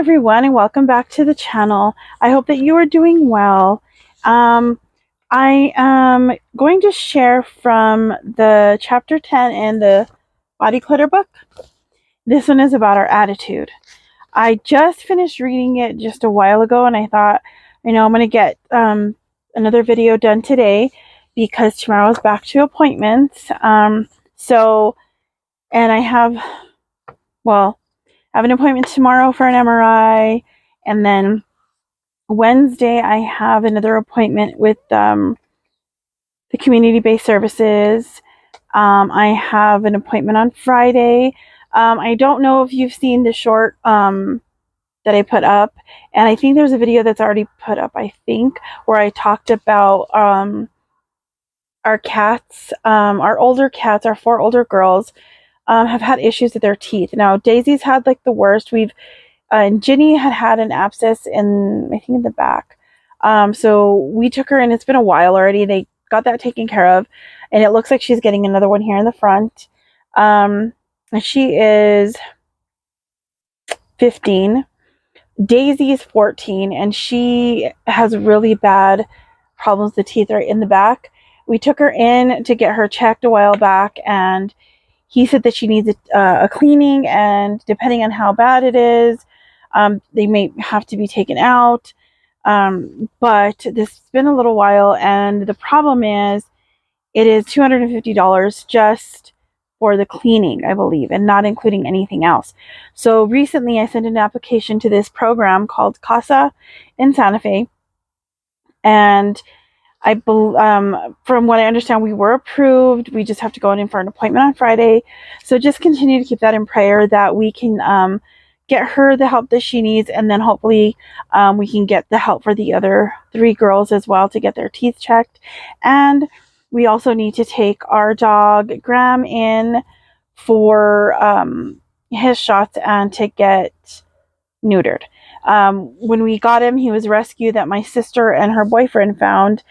everyone, and welcome back to the channel. I hope that you are doing well. I am going to share from the chapter 10 in the Body Clutter book. This one is about our attitude. I just finished reading it just a while ago, and I thought, I'm going to get another video done today because tomorrow's back to appointments. And I have an appointment tomorrow for an MRI, and then Wednesday I have another appointment with the community-based services. I have an appointment on Friday. I don't know if you've seen the short that I put up, and I think there's a video that's already put up, I think, where I talked about our cats, our older cats, our 4 older girls, have had issues with their teeth. Now, Daisy's had like the worst. And Ginny had an abscess in the back. So we took her, and it's been a while already. They got that taken care of, and it looks like she's getting another one here in the front. And she is 15. Daisy is 14, and she has really bad problems with the teeth right in the back. We took her in to get her checked a while back, and he said that she needs a cleaning, and depending on how bad it is, they may have to be taken out. But this has been a little while, and the problem is it is $250 just for the cleaning, I believe, and not including anything else. So recently I sent an application to this program called CASA in Santa Fe, and from what I understand, we were approved. We just have to go in for an appointment on Friday. So just continue to keep that in prayer that we can get her the help that she needs, and then hopefully we can get the help for the other 3 girls as well to get their teeth checked. And we also need to take our dog Graham in for his shots and to get neutered. When we got him, he was rescued that my sister and her boyfriend found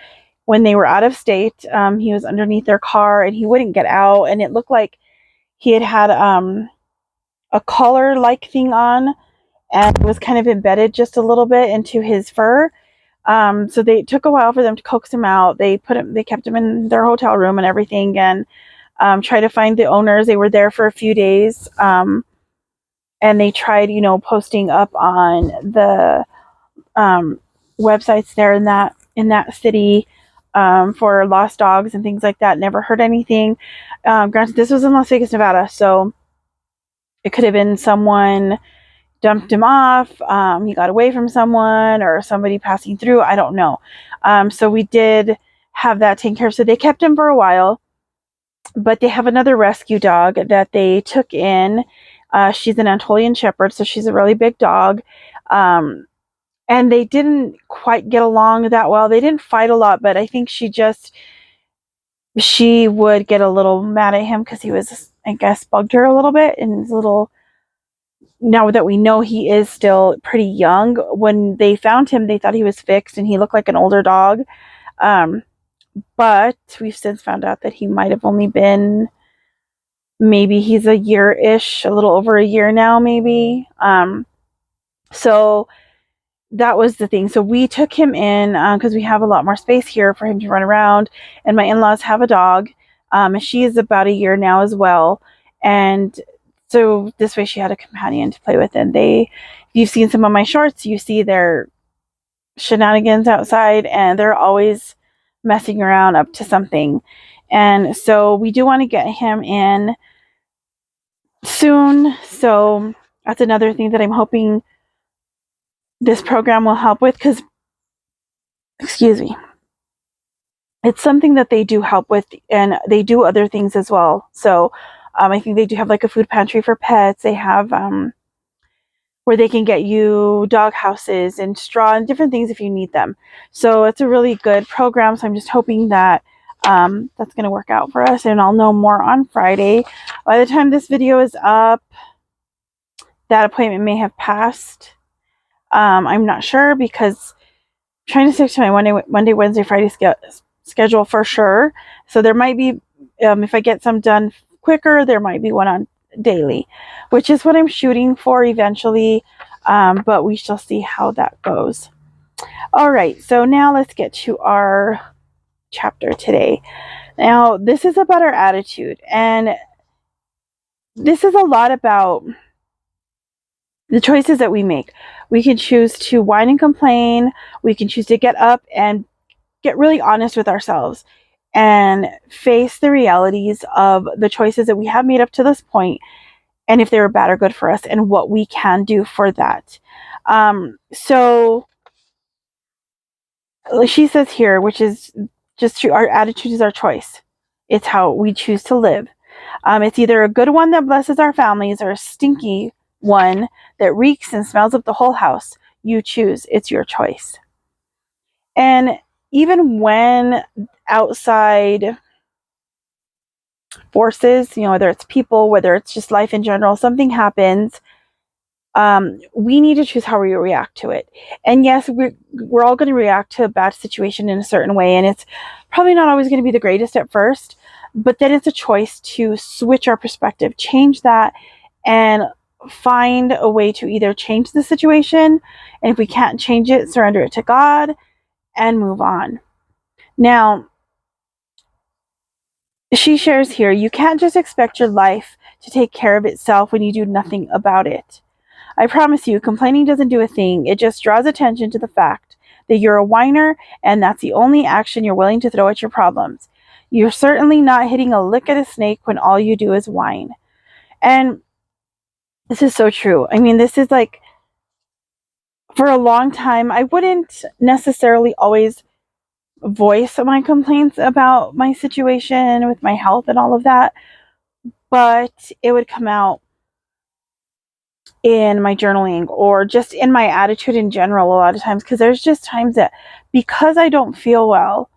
when they were out of state. He was underneath their car, and he wouldn't get out, and it looked like he had a collar-like thing on, and it was kind of embedded just a little bit into his fur. So they took a while for them to coax him out. They kept him in their hotel room and everything, and tried to find the owners. They were there for a few days, and they tried, posting up on the websites there in that city for lost dogs and things like that. Never heard anything. Granted, this was in Las Vegas, Nevada, so it could have been someone dumped him off, he got away from someone, or somebody passing through. I don't know. So we did have that taken care of. So they kept him for a while, but they have another rescue dog that they took in. She's an Anatolian Shepherd, so she's a really big dog. And they didn't quite get along that well. They didn't fight a lot, but I think she would get a little mad at him because he was, I guess, bugged her a little bit, and his little. Now that we know he is still pretty young, when they found him, they thought he was fixed and he looked like an older dog. But we've since found out that he might have only been, maybe he's a year-ish, a little over a year now, maybe. So that was the thing. So we took him in because we have a lot more space here for him to run around. And my in-laws have a dog. And she is about a year now as well. And so this way she had a companion to play with. And if you've seen some of my shorts, you see their shenanigans outside, and they're always messing around up to something. And so we do want to get him in soon. So that's another thing that I'm hoping this program will help with, because, excuse me, it's something that they do help with, and they do other things as well. So I think they do have like a food pantry for pets. They have where they can get you dog houses and straw and different things if you need them. So it's a really good program. So I'm just hoping that that's going to work out for us, and I'll know more on Friday. By the time this video is up, that appointment may have passed. I'm not sure, because I'm trying to stick to my Monday, Wednesday, Friday schedule for sure. So there might be, if I get some done quicker, there might be one on daily, which is what I'm shooting for eventually. but we shall see how that goes. All right, so now let's get to our chapter today. Now, this is about our attitude, and this is a lot about the choices that we make. We can choose to whine and complain. We can choose to get up and get really honest with ourselves and face the realities of the choices that we have made up to this point, and if they were bad or good for us, and what we can do for that. So she says here, which is just true, our attitude is our choice. It's how we choose to live. It's either a good one that blesses our families or a stinky one that reeks and smells up the whole house. You choose. It's your choice. And even when outside forces, whether it's people, whether it's just life in general, something happens, we need to choose how we react to it. And yes, we're all going to react to a bad situation in a certain way, and it's probably not always going to be the greatest at first, but then it's a choice to switch our perspective, change that, and find a way to either change the situation, and if we can't change it, surrender it to God and move on. Now, she shares here, you can't just expect your life to take care of itself when you do nothing about it. I promise you, complaining doesn't do a thing. It just draws attention to the fact that you're a whiner, and that's the only action you're willing to throw at your problems. You're certainly not hitting a lick at a snake when all you do is whine. And this is so true. I mean, this is like, for a long time, I wouldn't necessarily always voice my complaints about my situation with my health and all of that, but it would come out in my journaling or just in my attitude in general a lot of times, because there's just times that because I don't feel well,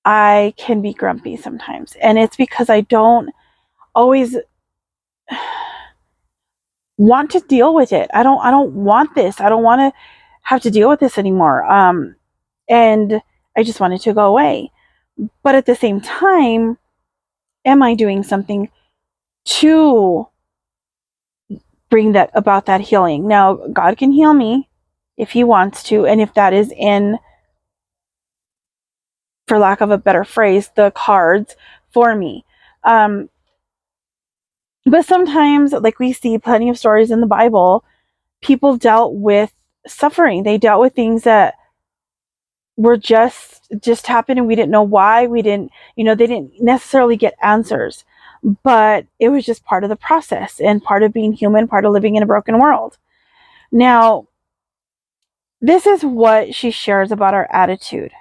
I can be grumpy sometimes, and it's because I don't always want to deal with it. I don't want this. I don't want to have to deal with this anymore. And I just want it to go away. But at the same time, am I doing something to bring that about that healing? Now, God can heal me if he wants to, and if that is in, for lack of a better phrase, the cards for me. But sometimes, like we see plenty of stories in the Bible, people dealt with suffering. They dealt with things that were just happened, and we didn't know why. We didn't, they didn't necessarily get answers, but it was just part of the process and part of being human, part of living in a broken world. Now, this is what she shares about our attitude.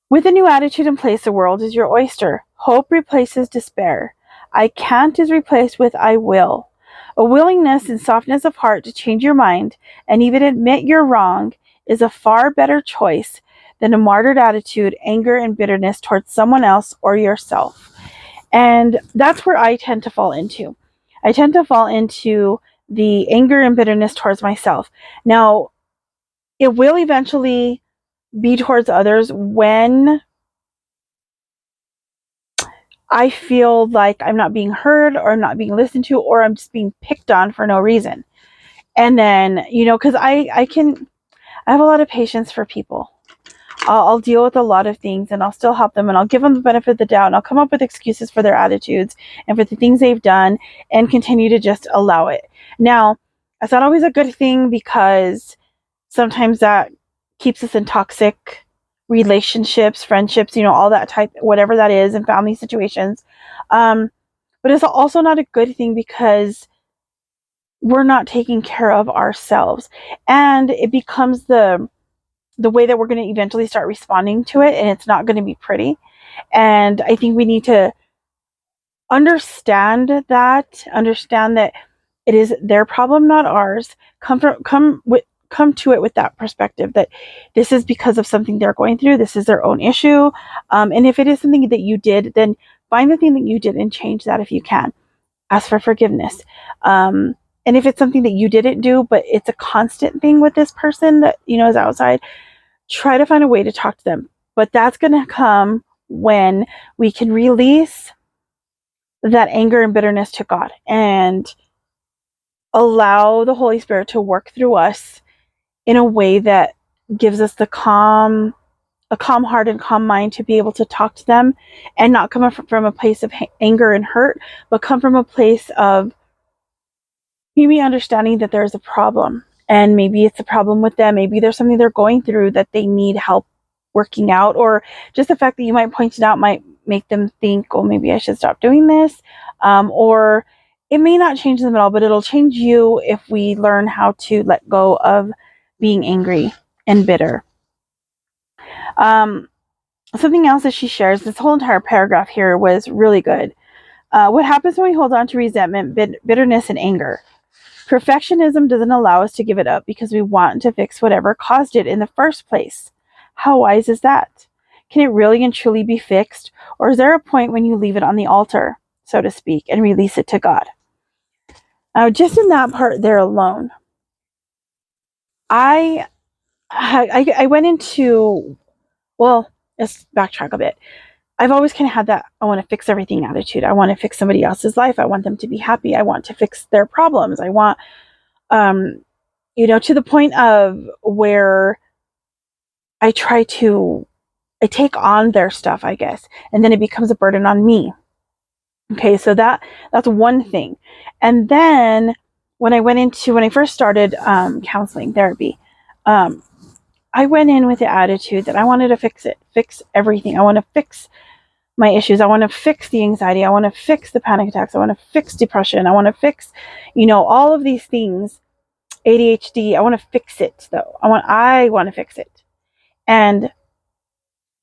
With a new attitude in place, the world is your oyster. Hope replaces despair. I can't is replaced with I will. A willingness and softness of heart to change your mind and even admit you're wrong is a far better choice than a martyred attitude, anger, and bitterness towards someone else or yourself. And that's where I tend to fall into. I tend to fall into the anger and bitterness towards myself. Now, it will eventually be towards others when I feel like I'm not being heard, or I'm not being listened to, or I'm just being picked on for no reason. And then, because I have a lot of patience for people. I'll deal with a lot of things, and I'll still help them, and I'll give them the benefit of the doubt, and I'll come up with excuses for their attitudes and for the things they've done, and continue to just allow it. Now, that's not always a good thing, because sometimes that keeps us in toxic relationships, friendships, all that type, whatever that is, in family situations. But it's also not a good thing, because we're not taking care of ourselves, and it becomes the way that we're going to eventually start responding to it, and it's not going to be pretty. And I think we need to understand that it is their problem, not ours. Come to it with that perspective, that this is because of something they're going through. This is their own issue. And if it is something that you did, then find the thing that you did and change that if you can. Ask for forgiveness. And if it's something that you didn't do, but it's a constant thing with this person that, is outside, try to find a way to talk to them. But that's going to come when we can release that anger and bitterness to God, and allow the Holy Spirit to work through us in a way that gives us a calm heart and calm mind to be able to talk to them, and not come from a place of anger and hurt, but come from a place of maybe understanding that there's a problem, and maybe it's a problem with them. Maybe there's something they're going through that they need help working out, or just the fact that you might point it out might make them think, oh, maybe I should stop doing this. Or it may not change them at all, but it'll change you if we learn how to let go of being angry and bitter. Something else that she shares, this whole entire paragraph here was really good. What happens when we hold on to resentment, bitterness, and anger? Perfectionism doesn't allow us to give it up because we want to fix whatever caused it in the first place. How wise is that? Can it really and truly be fixed? Or is there a point when you leave it on the altar, so to speak, and release it to God? Just in that part there alone, I went into, well, let's backtrack a bit. I've always kind of had that I want to fix everything attitude. I want to fix somebody else's life. I want them to be happy. I want to fix their problems. I want, to the point of where I take on their stuff, I guess, and then it becomes a burden on me. Okay, so that's one thing. And then when I first started counseling therapy, I went in with the attitude that I wanted to fix everything. I want to fix my issues. I want to fix the anxiety. I want to fix the panic attacks. I want to fix depression. I want to fix, all of these things. ADHD. I want to fix it though. I want to fix it. And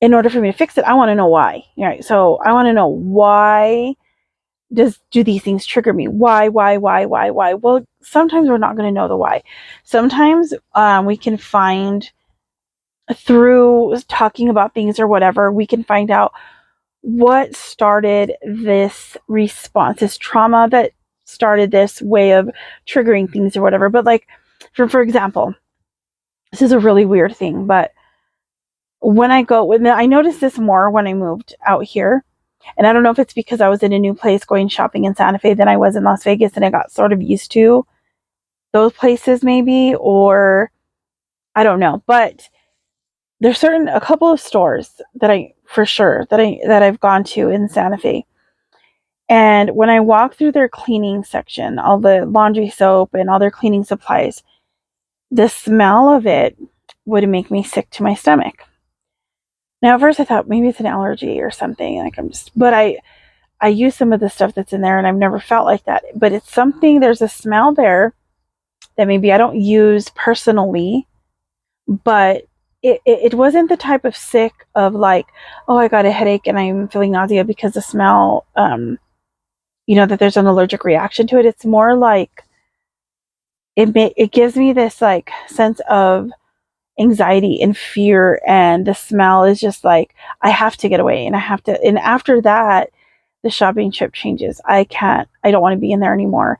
in order for me to fix it, I want to know why. Right? So I want to know why do these things trigger me? Why? Well, sometimes we're not going to know the why. Sometimes we can find, through talking about things or whatever, we can find out what started this response, this trauma that started this way of triggering things or whatever. But like, for example, this is a really weird thing, but I noticed this more when I moved out here. And I don't know if it's because I was in a new place going shopping in Santa Fe than I was in Las Vegas, and I got sort of used to those places maybe, or I don't know. But there's a couple of stores that I've gone to in Santa Fe. And when I walk through their cleaning section, all the laundry soap and all their cleaning supplies, the smell of it would make me sick to my stomach. Now, at first I thought maybe it's an allergy or something. But I use some of the stuff that's in there and I've never felt like that. But it's something, there's a smell there that maybe I don't use personally, but it wasn't the type of sick of like, oh, I got a headache and I'm feeling nausea because the smell, that there's an allergic reaction to it. It's more like it gives me this like sense of anxiety and fear, and the smell is just like, I have to get away, and after that, the shopping trip changes. I don't want to be in there anymore.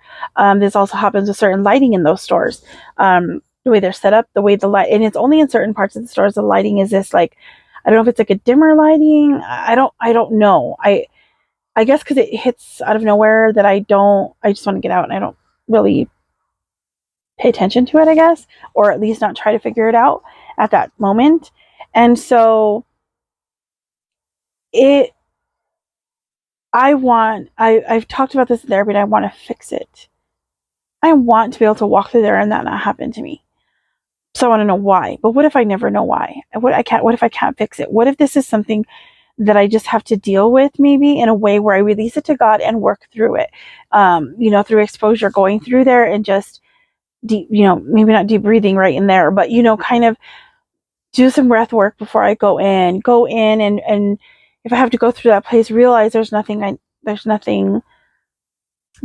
This also happens with certain lighting in those stores. The way they're set up, the way the light, and it's only in certain parts of the stores, the lighting is this like, I don't know if it's like a dimmer lighting. I don't know. I guess because it hits out of nowhere that I just want to get out and I don't really pay attention to it, I guess, or at least not try to figure it out at that moment. And so I've talked about this in therapy, and I want to fix it. I want to be able to walk through there and that not happen to me. So I want to know why. But what if I never know why? What if I can't fix it? What if this is something that I just have to deal with, maybe in a way where I release it to God and work through it, through exposure, going through there and just deep, maybe not deep breathing right in there, but, kind of do some breath work before I go in and if I have to go through that place, realize there's nothing that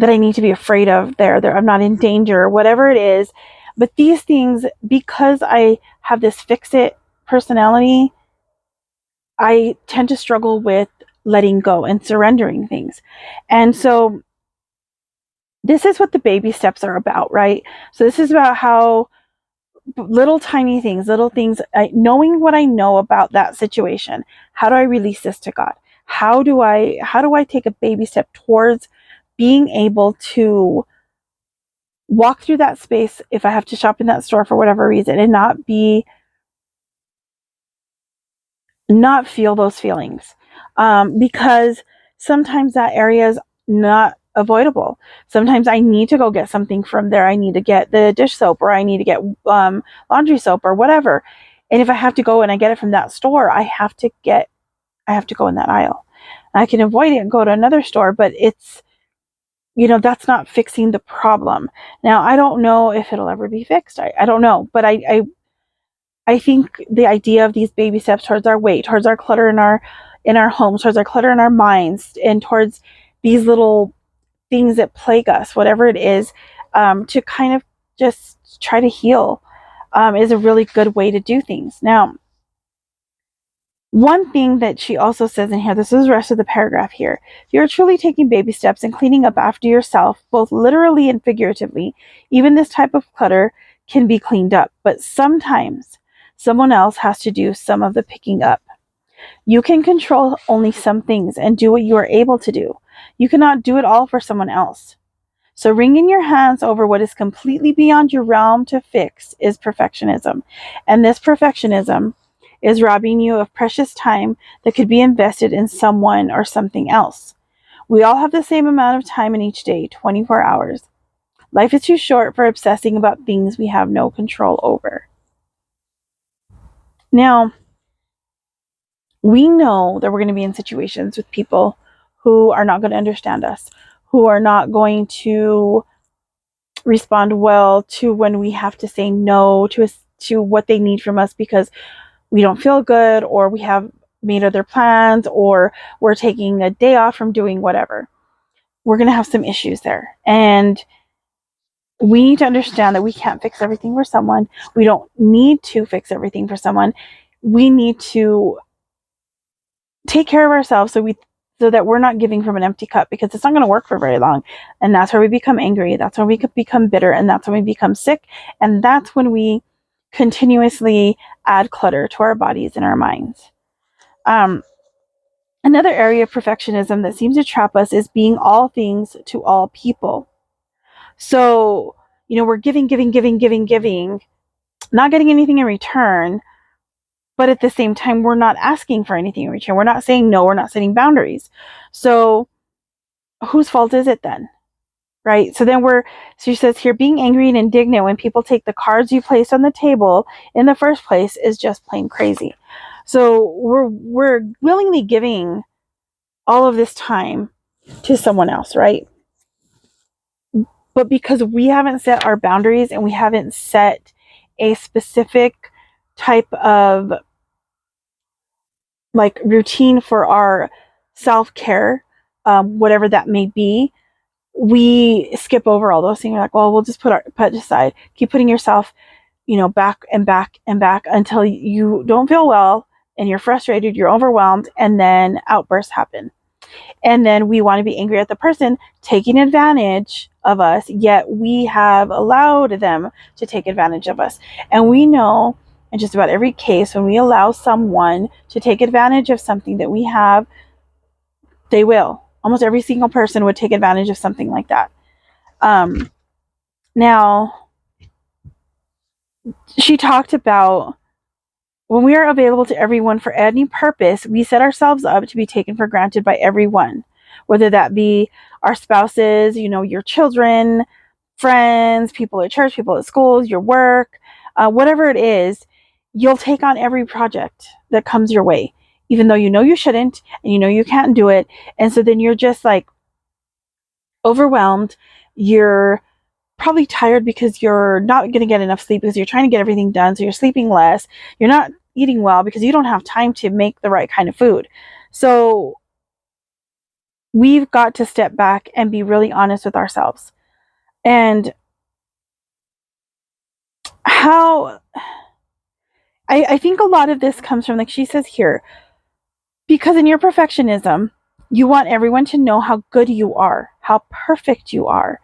I need to be afraid of there. I'm not in danger, whatever it is. But these things, because I have this fix-it personality, I tend to struggle with letting go and surrendering things. And so this is what the baby steps are about, right? So this is about how little things, knowing what I know about that situation. How do I release this to God? How do I take a baby step towards being able to walk through that space if I have to shop in that store for whatever reason, and not feel those feelings, because sometimes that area is not avoidable. Sometimes I need to go get something from there. I need to get the dish soap, or I need to get laundry soap, or whatever. And if I have to go and I get it from that store, I have to go in that aisle. I can avoid it and go to another store, but it's, that's not fixing the problem. Now, I don't know if it'll ever be fixed. I don't know, but I think the idea of these baby steps towards our weight, towards our clutter in our homes, towards our clutter in our minds, and towards these little things that plague us, whatever it is, to kind of just try to heal, is a really good way to do things. Now, one thing that she also says in here, this is the rest of the paragraph here. If you're truly taking baby steps and cleaning up after yourself, both literally and figuratively, even this type of clutter can be cleaned up. But sometimes someone else has to do some of the picking up. You can control only some things and do what you are able to do. You cannot do it all for someone else. So wringing your hands over what is completely beyond your realm to fix is perfectionism. And this perfectionism is robbing you of precious time that could be invested in someone or something else. We all have the same amount of time in each day, 24 hours. Life is too short for obsessing about things we have no control over. Now, we know that we're going to be in situations with people who are not going to understand us, who are not going to respond well to when we have to say no to what they need from us because we don't feel good, or we have made other plans, or we're taking a day off from doing whatever. We're going to have some issues there. And we need to understand that we can't fix everything for someone. We don't need to fix everything for someone. We need to take care of ourselves so that we're not giving from an empty cup, because it's not going to work for very long. And that's where we become angry. That's when we could become bitter. And that's when we become sick. And that's when we continuously add clutter to our bodies and our minds. Another area of perfectionism that seems to trap us is being all things to all people. So, we're giving, not getting anything in return, but at the same time, we're not asking for anything in return. We're not saying no, we're not setting boundaries. So, whose fault is it then? Right? So she says here, being angry and indignant when people take the cards you placed on the table in the first place is just plain crazy. So we're willingly giving all of this time to someone else, right? But because we haven't set our boundaries and we haven't set a specific type of routine for our self-care, whatever that may be, we skip over all those things. We're like, well, we'll just put it aside. Keep putting yourself, back and back and back until you don't feel well and you're frustrated, you're overwhelmed, and then outbursts happen. And then we want to be angry at the person taking advantage of us, yet we have allowed them to take advantage of us. And we know in just about every case, when we allow someone to take advantage of something that we have, they will. Almost every single person would take advantage of something like that. Now, she talked about when we are available to everyone for any purpose, we set ourselves up to be taken for granted by everyone, whether that be our spouses, your children, friends, people at church, people at schools, your work, whatever it is. You'll take on every project that comes your way, even though you shouldn't, and you can't do it. And so then you're just overwhelmed. You're probably tired because you're not going to get enough sleep because you're trying to get everything done. So you're sleeping less. You're not eating well because you don't have time to make the right kind of food. So we've got to step back and be really honest with ourselves. And how I think a lot of this comes from, she says here, because in your perfectionism, you want everyone to know how good you are, how perfect you are,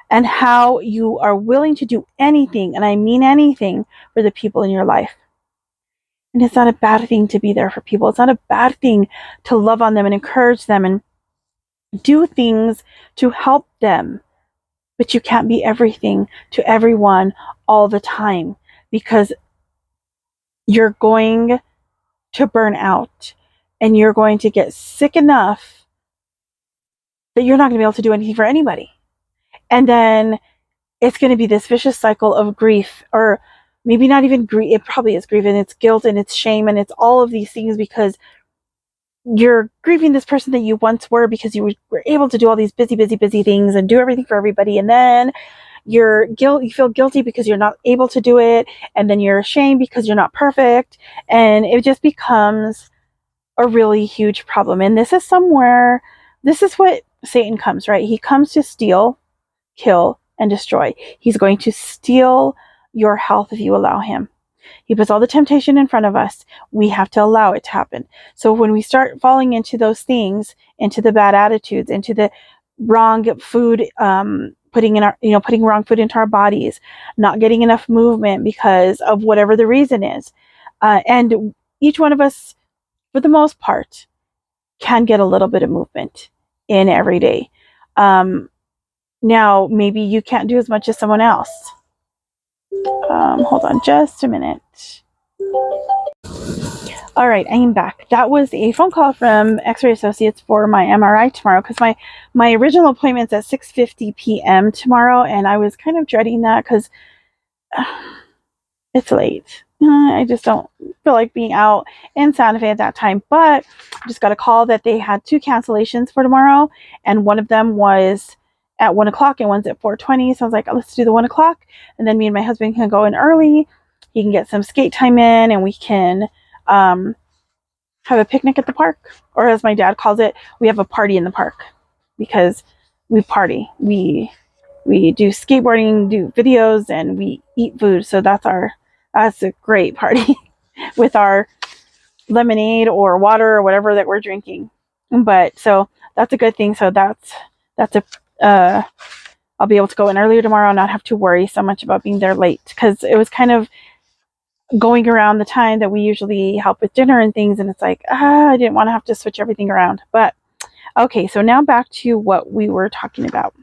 and how you are willing to do anything, and I mean anything, for the people in your life. And it's not a bad thing to be there for people. It's not a bad thing to love on them and encourage them and do things to help them. but you can't be everything to everyone all the time, because you're going to burn out and you're going to get sick enough that you're not going to be able to do anything for anybody. And then it's going to be this vicious cycle of grief, or maybe not even grief. It probably is grief, and it's guilt and it's shame and it's all of these things, because you're grieving this person that you once were, because you were able to do all these busy things and do everything for everybody. And then you feel guilty because you're not able to do it. And then you're ashamed because you're not perfect. And it just becomes a really huge problem. And this is what Satan comes, right? He comes to steal, kill, and destroy. He's going to steal your health if you allow him. He puts all the temptation in front of us. We have to allow it to happen. So when we start falling into those things, into the bad attitudes, into the wrong food, putting wrong food into our bodies, not getting enough movement because of whatever the reason is, and each one of us, for the most part, can get a little bit of movement in every day. Now, maybe you can't do as much as someone else. Hold on just a minute. All right, I am back. That was a phone call from X-Ray Associates for my MRI tomorrow, because my original appointment's at 6:50 p.m. tomorrow, and I was kind of dreading that because it's late. I just don't feel like being out in Santa Fe at that time. But I just got a call that they had 2 cancellations for tomorrow, and one of them was at 1 o'clock and one's at 4:20. So I was like, let's do the 1 o'clock, and then me and my husband can go in early. He can get some skate time in, and we can have a picnic at the park, or as my dad calls it, we have a party in the park, because we party. We do skateboarding, do videos, and we eat food. So that's a great party with our lemonade or water or whatever that we're drinking. But so that's a good thing. So that's I'll be able to go in earlier tomorrow and not have to worry so much about being there late, because it was kind of going around the time that we usually help with dinner and things, and it's like, I didn't want to have to switch everything around. But okay, so now back to what we were talking about.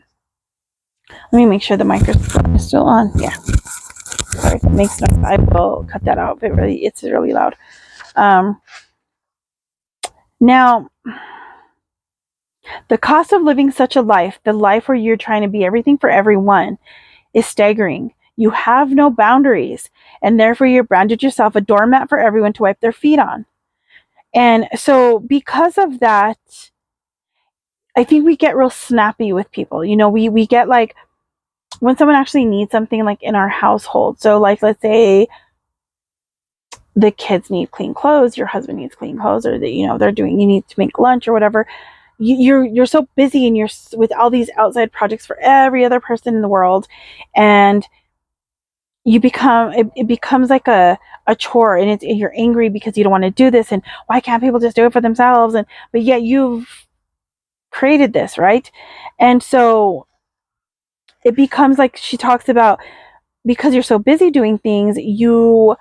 Let me make sure the microphone is still on. Yeah. Sorry if it makes noise. I will cut that out. It's really loud. Now, the cost of living such a life, the life where you're trying to be everything for everyone, is staggering. You have no boundaries, and therefore you've branded yourself a doormat for everyone to wipe their feet on. And so because of that, I think we get real snappy with people. You know, we get like, when someone actually needs something, like in our household. So like, let's say the kids need clean clothes, your husband needs clean clothes, or you need to make lunch or whatever. You're so busy, and you're with all these outside projects for every other person in the world, and it becomes like a chore, and you're angry because you don't want to do this, and why can't people just do it for themselves? But yet you've created this, right? And so it becomes like, she talks about, because you're so busy doing things, you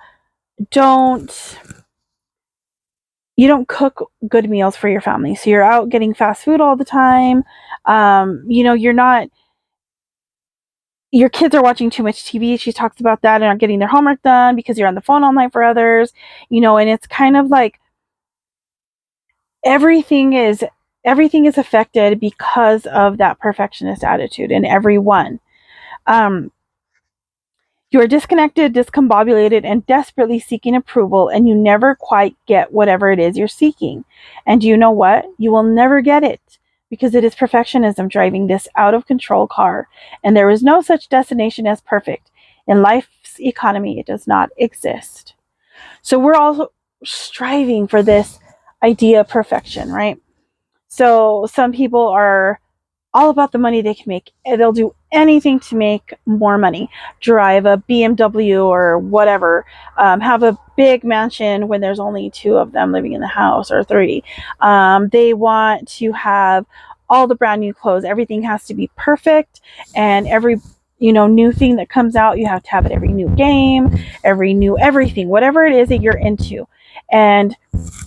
don't cook good meals for your family. So you're out getting fast food all the time. Your kids are watching too much TV. She talks about that, and aren't getting their homework done because you're on the phone all night for others, and it's kind of like everything is affected because of that perfectionist attitude in everyone. You are disconnected, discombobulated, and desperately seeking approval, and you never quite get whatever it is you're seeking. And you know what? You will never get it, because it is perfectionism driving this out of control car, and there is no such destination as perfect. In life's economy, it does not exist. So we're all striving for this idea of perfection, right? So some people are all about the money they can make. They'll do anything to make more money. Drive a BMW or whatever. Have a big mansion when there's only 2 of them living in the house, or 3. They want to have all the brand new clothes. Everything has to be perfect, and every new thing that comes out, you have to have it. Every new game, every new everything, whatever it is that you're into, and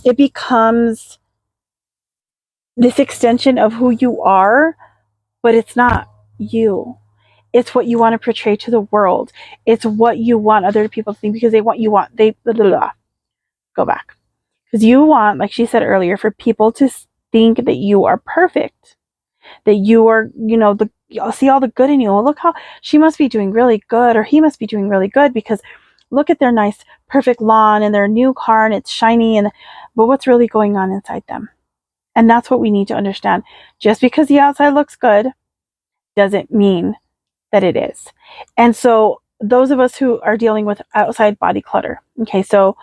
it becomes this extension of who you are, but it's not you. It's what you want to portray to the world. It's what you want other people to think, because they want, blah, blah, blah. Go back. Because you want, like she said earlier, for people to think that you are perfect, that you are, you'll see all the good in you. Well, look how she must be doing really good, or he must be doing really good, because look at their nice, perfect lawn and their new car, and it's shiny, but what's really going on inside them? And that's what we need to understand. Just because the outside looks good doesn't mean that it is. And so those of us who are dealing with outside body clutter, okay, so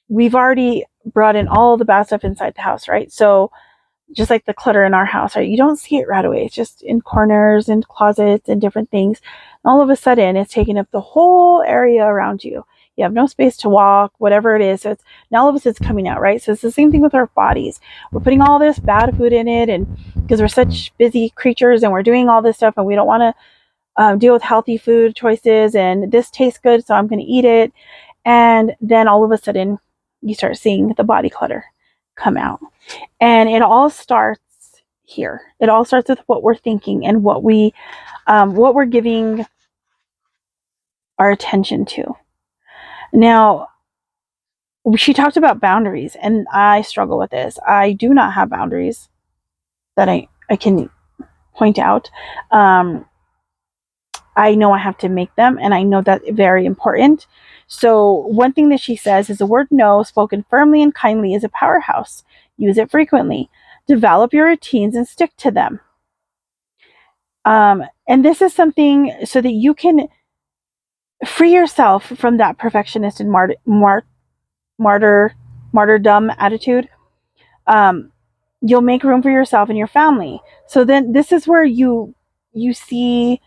we've already brought in all the bad stuff inside the house, right? So just like the clutter in our house, right? You don't see it right away. It's just in corners and closets and different things. And all of a sudden, it's taking up the whole area around you. You have no space to walk, whatever it is. So it's now all of a sudden it's coming out, right? So it's the same thing with our bodies. We're putting all this bad food in it, and because we're such busy creatures and we're doing all this stuff, and we don't want to deal with healthy food choices, and this tastes good, so I'm going to eat it. And then all of a sudden, you start seeing the body clutter come out. And it all starts here. It all starts with what we're thinking and what we're giving our attention to. Now, she talked about boundaries, and I struggle with this. I do not have boundaries that I can point out. I know I have to make them, and I know that's very important. So one thing that she says is the word no, spoken firmly and kindly, is a powerhouse. Use it frequently. Develop your routines and stick to them. And this is something so that you can free yourself from that perfectionist and martyrdom attitude. You'll make room for yourself and your family. So then this is where you see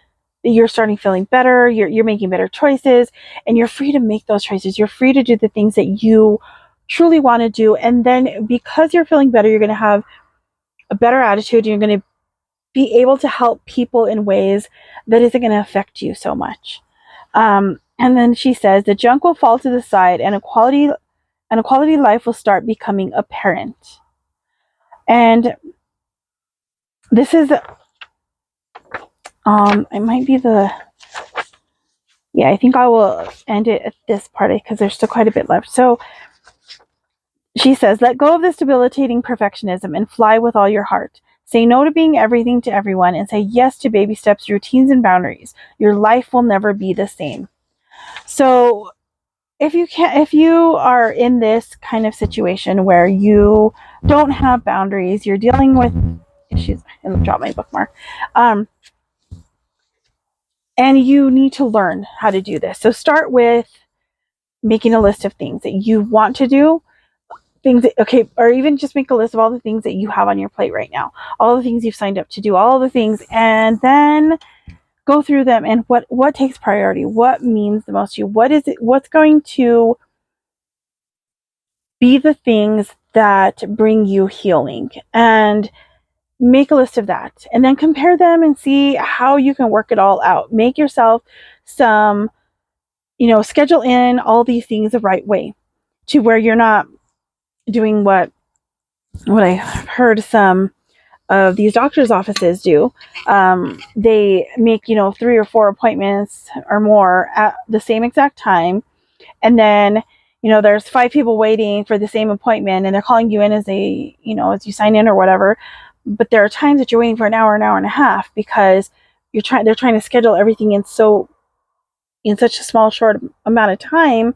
that you're starting feeling better, you're making better choices, and you're free to make those choices. You're free to do the things that you truly want to do. And then because you're feeling better, you're going to have a better attitude. You're going to be able to help people in ways that isn't going to affect you so much. And then she says the junk will fall to the side, and a quality life will start becoming apparent. And this is it might be I think I will end it at this part because there's still quite a bit left. So she says, let go of this debilitating perfectionism and fly with all your heart. Say no to being everything to everyone, and say yes to baby steps, routines, and boundaries. Your life will never be the same. So if you are in this kind of situation where you don't have boundaries, you're dealing with issues. I dropped my bookmark. And you need to learn how to do this. So start with making a list of things that you want to do, or even just make a list of all the things that you have on your plate right now, all the things you've signed up to do, all the things, and then go through them and what takes priority, what means the most to you, what's going to be the things that bring you healing, and make a list of that, and then compare them and see how you can work it all out. Make yourself some, schedule in all these things the right way to where you're not doing what I heard some of these doctors' offices do. They make, 3 or 4 appointments or more at the same exact time. And then, there's 5 people waiting for the same appointment, and they're calling you in as as you sign in or whatever. But there are times that you're waiting for an hour and a half because they're trying to schedule everything in such a small, short amount of time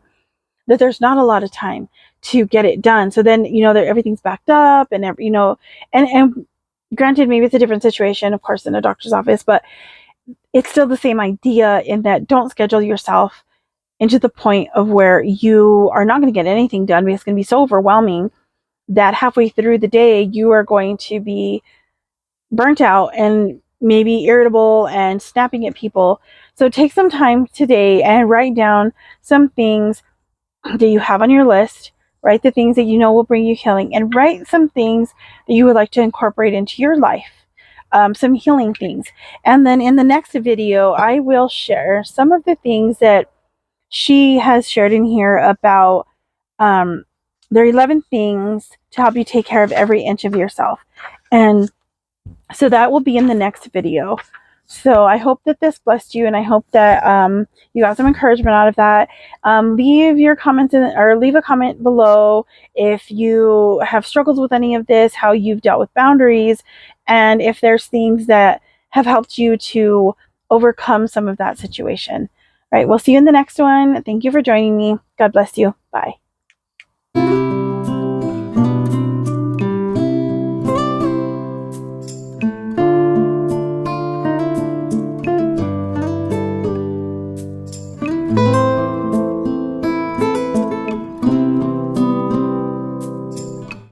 that there's not a lot of time to get it done. So then, everything's backed up and granted, maybe it's a different situation, of course, in a doctor's office, but it's still the same idea in that don't schedule yourself into the point of where you are not going to get anything done because it's going to be so overwhelming that halfway through the day, you are going to be burnt out and maybe irritable and snapping at people. So take some time today and write down some things that you have on your list. Write the things that will bring you healing, and write some things that you would like to incorporate into your life, some healing things. And then in the next video, I will share some of the things that she has shared in here about there are 11 things to help you take care of every inch of yourself. And so that will be in the next video. So I hope that this blessed you, and I hope that you got some encouragement out of that. Leave your comments or leave a comment below if you have struggled with any of this, how you've dealt with boundaries, and if there's things that have helped you to overcome some of that situation. All right, we'll see you in the next one. Thank you for joining me. God bless you. Bye.